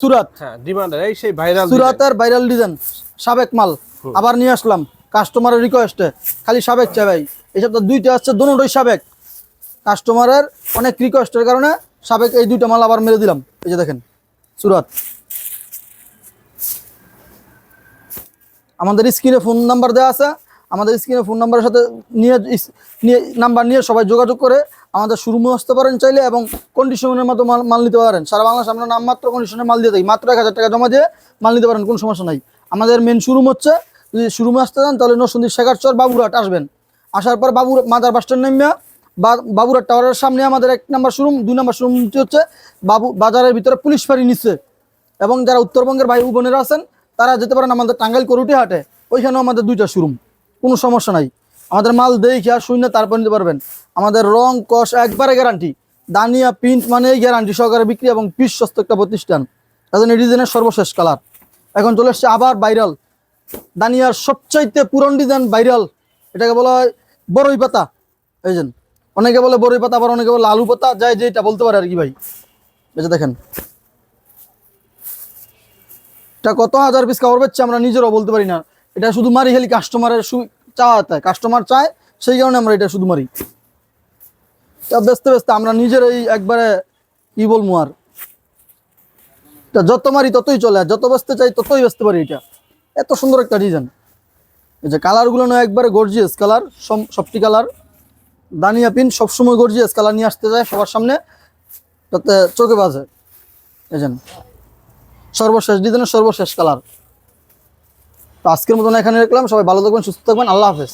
সুরাত, হ্যাঁ ডিমান্ডের এই সেই ভাইরাল সুরাতের ভাইরাল ডিজাইন, সাবেক মাল আবার নিয়ে আসলাম কাস্টমারের রিকোয়েস্টে। খালি সাবেক চাই ভাই, এইসব তো দুইটা আসছে, দুটোই সাবেক। কাস্টমারের অনেক রিকোয়েস্টের কারণে সাবেক এই দুইটা মাল আবার মেরে দিলাম। এই যে দেখেন সুরাত। আমাদের স্ক্রিনে ফোন নাম্বার দেওয়া আছে, আমাদের স্ক্রিনে ফোন নাম্বারের সাথে নাম্বার নিয়ে সবাই যোগাযোগ করে আমাদের শোরুমে আসতে পারেন চাইলে, এবং কন্ডিশনের মতো মাল নিতে পারেন। সারা বাংলাদেশ আমরা নামমাত্র কন্ডিশনে মাল দিয়ে দিই, মাত্র 1000 টাকা জমা দিয়ে মাল নিতে পারেন, কোনো সমস্যা নাই। আমাদের মেন শোরুম হচ্ছে, যদি শোরুমে আসতে চান তাহলে নরসিংদী শেখারচর বাবুরহাট আসবেন। আসার পর মাদার বাস স্ট্যান্ড নামিয়া বাবুরহাট টাওয়ারের সামনে আমাদের 1 নম্বর শোরুম। 2 নম্বর শোরুমটি হচ্ছে বাজারের ভিতরে পুলিশ ফাঁড়ি নিচ্ছে। এবং যারা উত্তরবঙ্গের ভাই বোনেরা আছেন তারা যেতে পারেন আমাদের টাঙ্গাইল করুটি হাটে, ওইখানেও আমাদের 2টা শোরুম, কোনো সমস্যা নাই। আমাদের মাল দেখে আর শূন্য তারপর নিতে পারবেন। আমাদের রং কষ একবারে গ্যারান্টি, দানিয়া প্রিন্ট মানেই গ্যারান্টি সহকারে বিক্রি, এবং বিশ্বস্ত একটা প্রতিষ্ঠান। তাদের এই ডিজাইনের সর্বশেষ কালার এখন চলে এসছে আবার ভাইরাল, দানিয়ার সবচাইতে পুরন ডিজাইন ভাইরাল, এটাকে বলা হয় বড়ই পাতা। এই যে অনেকে বলে বড়ই পাতা, আবার অনেকে বলে আলু পাতা, যাই যেটা বলতে পারে আর কি ভাই। এই যে দেখেন এটা কত হাজার পিস কাপড় পাচ্ছে আমরা নিজেরাও বলতে পারি না। এটা শুধু মারি খালি কাস্টমারের চাওয়াতে, কাস্টমার চায় সেই কারণে আমরা এটা শুধু মারি। ব্যস্ত ব্যস্ত আমরা নিজেরাই একবারে কি বলবো আর, এটা যত মারি ততই চলে, আর যত ব্যস্ত চাই ততই ব্যস্ত পারি। এটা এত সুন্দর একটা ডিজাইন। এই যে কালারগুলো না একবারে গর্জিয়াস কালার, সবটি কালার। দানিয়া পিন সবসময় গর্জিয়াস কালার নিয়ে আসতে যায় সবার সামনে, যাতে চোখে বাজে। এই যে সর্বশেষ ডিজাইনের সর্বশেষ কালার। তো আজকের মতন এখানে রাখলাম, সবাই ভালো থাকবেন, সুস্থ থাকবেন, আল্লাহ হাফেজ।